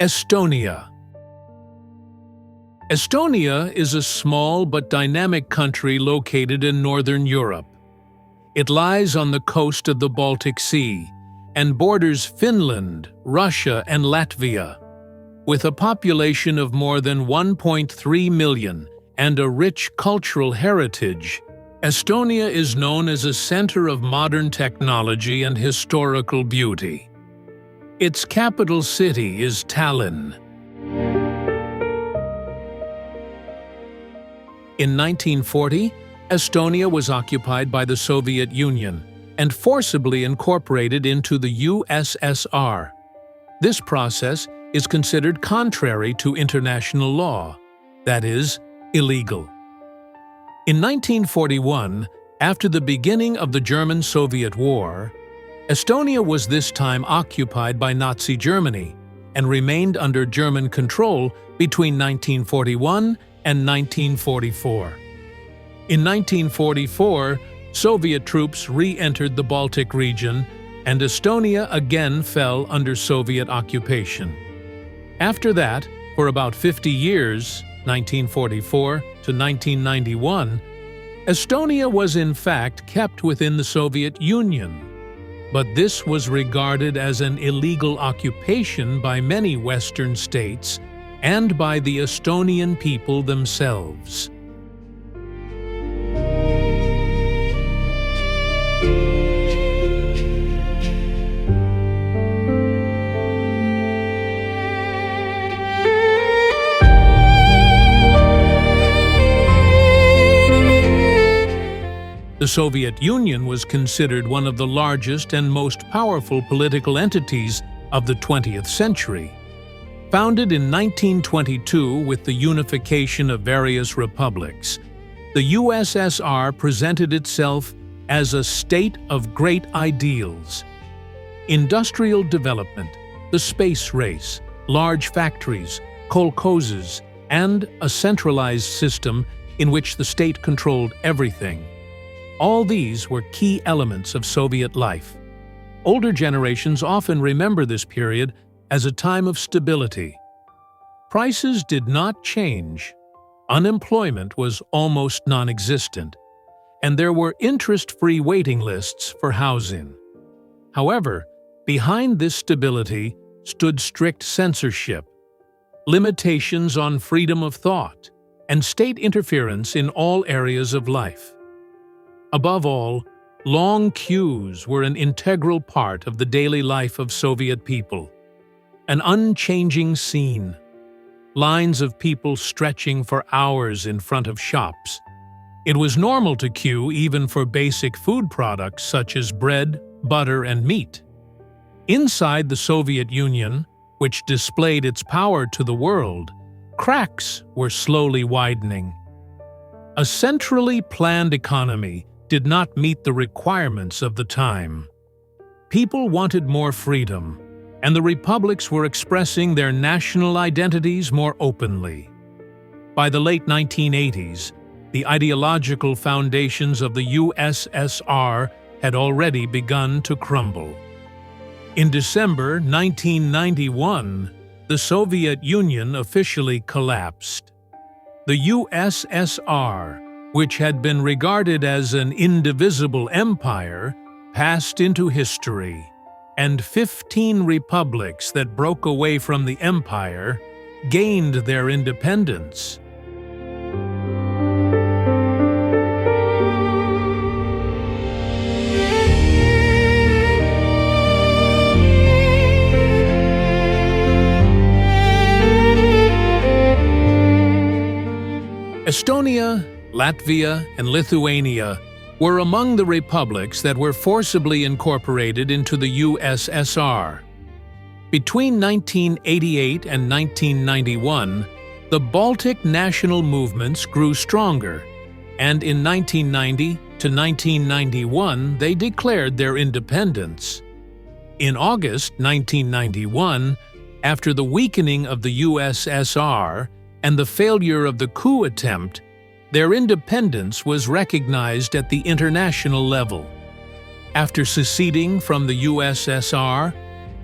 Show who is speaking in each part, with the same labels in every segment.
Speaker 1: Estonia. Estonia is a small but dynamic country located in northern Europe. It lies on the coast of the Baltic Sea and borders Finland, Russia, and Latvia. With a population of more than 1.3 million and a rich cultural heritage, Estonia is known as a center of modern technology and historical beauty. Its capital city is Tallinn. In 1940, Estonia was occupied by the Soviet Union and forcibly incorporated into the USSR. This process is considered contrary to international law, that is, illegal. In 1941, after the beginning of the German-Soviet War, Estonia was this time occupied by Nazi Germany and remained under German control between 1941 and 1944. In 1944, Soviet troops re-entered the Baltic region, and Estonia again fell under Soviet occupation. After that, for about 50 years, 1944 to 1991, Estonia was in fact kept within the Soviet Union. But this was regarded as an illegal occupation by many Western states and by the Estonian people themselves. The Soviet Union was considered one of the largest and most powerful political entities of the 20th century. Founded in 1922 with the unification of various republics, the USSR presented itself as a state of great ideals. Industrial development, the space race, large factories, kolkhozes, and a centralized system in which the state controlled everything. All these were key elements of Soviet life. Older generations often remember this period as a time of stability. Prices did not change, unemployment was almost non-existent, and there were interest-free waiting lists for housing. However, behind this stability stood strict censorship, limitations on freedom of thought, and state interference in all areas of life. Above all, long queues were an integral part of the daily life of Soviet people. An unchanging scene. Lines of people stretching for hours in front of shops. It was normal to queue even for basic food products such as bread, butter, and meat. Inside the Soviet Union, which displayed its power to the world, cracks were slowly widening. A centrally planned economy did not meet the requirements of the time. People wanted more freedom, and the republics were expressing their national identities more openly. By the late 1980s, the ideological foundations of the USSR had already begun to crumble. In December 1991, the Soviet Union officially collapsed. The USSR, which had been regarded as an indivisible empire, passed into history, and 15 republics that broke away from the empire gained their independence. Estonia, Latvia, and Lithuania were among the republics that were forcibly incorporated into the USSR. Between 1988 and 1991, the Baltic national movements grew stronger and in 1990 to 1991 they declared their independence. In August 1991, after the weakening of the USSR and the failure of the coup attempt, their independence was recognized at the international level. After seceding from the USSR,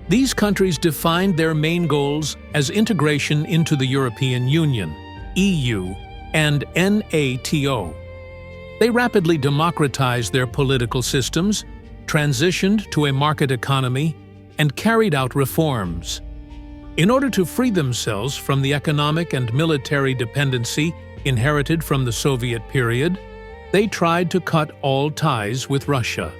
Speaker 1: these countries defined their main goals as integration into the European Union, EU, and NATO. They rapidly democratized their political systems, transitioned to a market economy, and carried out reforms. In order to free themselves from the economic and military dependency inherited from the Soviet period, they tried to cut all ties with Russia.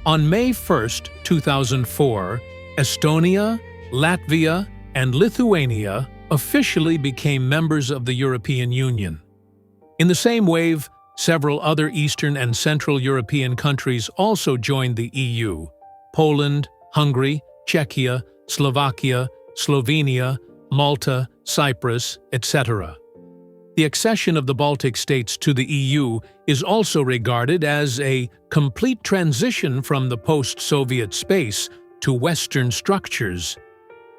Speaker 1: On May 1, 2004, Estonia, Latvia, and Lithuania officially became members of the European Union. In the same wave, several other Eastern and Central European countries also joined the EU: Poland, Hungary, Czechia, Slovakia, Slovenia, Malta, Cyprus, etc. The accession of the Baltic States to the EU is also regarded as a complete transition from the post-Soviet space to Western structures.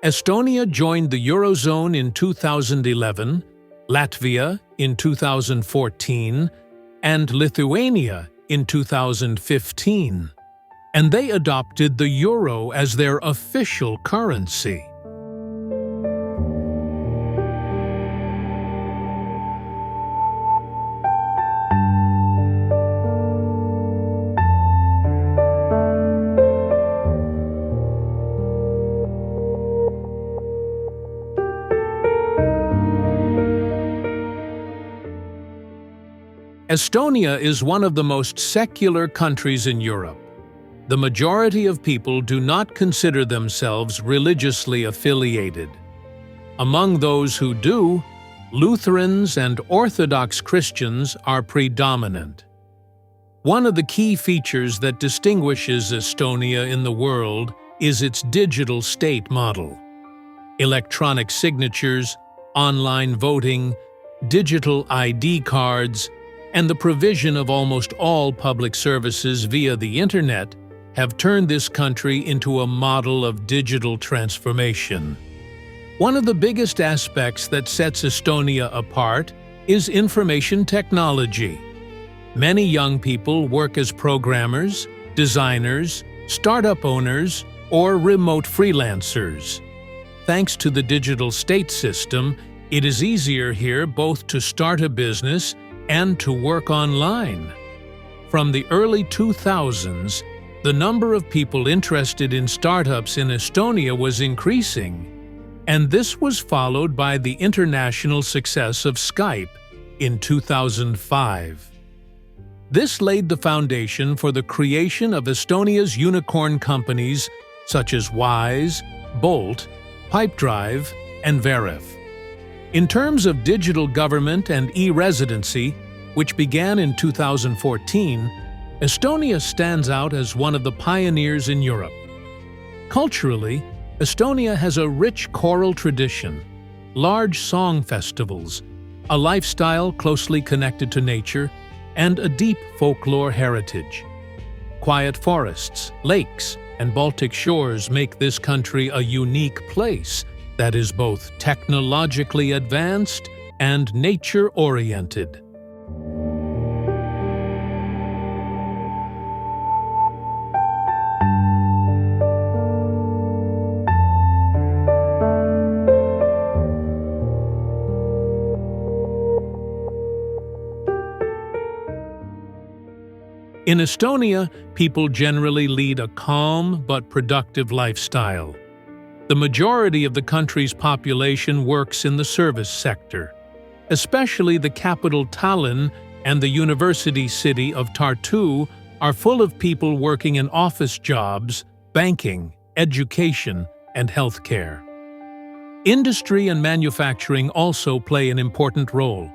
Speaker 1: Estonia joined the Eurozone in 2011, Latvia in 2014, and Lithuania in 2015. And they adopted the euro as their official currency. Estonia is one of the most secular countries in Europe. The majority of people do not consider themselves religiously affiliated. Among those who do, Lutherans and Orthodox Christians are predominant. One of the key features that distinguishes Estonia in the world is its digital state model. Electronic signatures, online voting, digital ID cards, and the provision of almost all public services via the Internet have turned this country into a model of digital transformation. One of the biggest aspects that sets Estonia apart is information technology. Many young people work as programmers, designers, startup owners, or remote freelancers. Thanks to the digital state system, it is easier here both to start a business and to work online. From the early 2000s, the number of people interested in startups in Estonia was increasing, and this was followed by the international success of Skype in 2005. This laid the foundation for the creation of Estonia's unicorn companies such as Wise, Bolt, Pipedrive, and Verif. In terms of digital government and e-residency, which began in 2014, Estonia stands out as one of the pioneers in Europe. Culturally, Estonia has a rich choral tradition, large song festivals, a lifestyle closely connected to nature, and a deep folklore heritage. Quiet forests, lakes, and Baltic shores make this country a unique place that is both technologically advanced and nature-oriented. In Estonia, people generally lead a calm but productive lifestyle. The majority of the country's population works in the service sector. Especially the capital Tallinn and the university city of Tartu are full of people working in office jobs, banking, education, and healthcare. Industry and manufacturing also play an important role.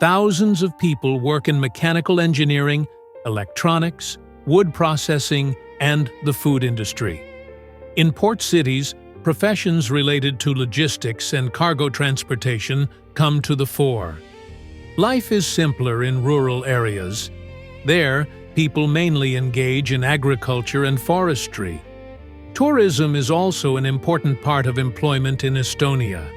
Speaker 1: Thousands of people work in mechanical engineering, electronics, wood processing, and the food industry. In port cities, professions related to logistics and cargo transportation come to the fore. Life is simpler in rural areas. There, people mainly engage in agriculture and forestry. Tourism is also an important part of employment in Estonia.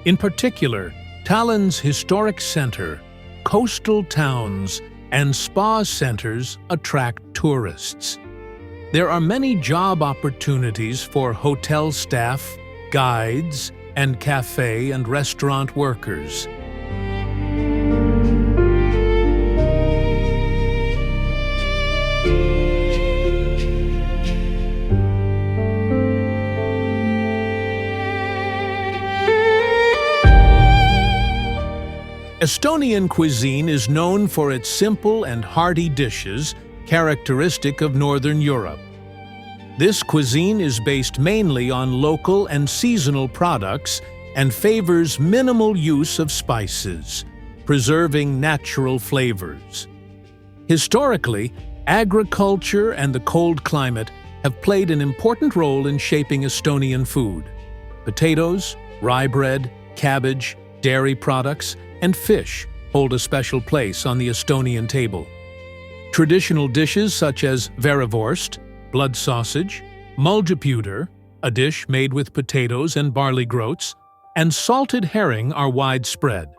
Speaker 1: In particular, Tallinn's historic center, coastal towns, and spa centers attract tourists. There are many job opportunities for hotel staff, guides, and cafe and restaurant workers. Estonian cuisine is known for its simple and hearty dishes, characteristic of Northern Europe. This cuisine is based mainly on local and seasonal products and favors minimal use of spices, preserving natural flavors. Historically, agriculture and the cold climate have played an important role in shaping Estonian food. Potatoes, rye bread, cabbage, dairy products, and fish hold a special place on the Estonian table. Traditional dishes such as verrevorst, blood sausage, muldjepuder, a dish made with potatoes and barley groats, and salted herring are widespread.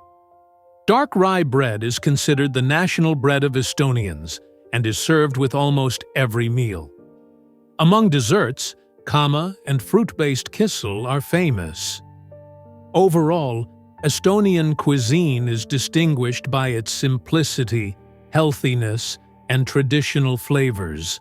Speaker 1: Dark rye bread is considered the national bread of Estonians and is served with almost every meal. Among desserts, kama and fruit-based kissel are famous. Overall, Estonian cuisine is distinguished by its simplicity, healthiness, and traditional flavors.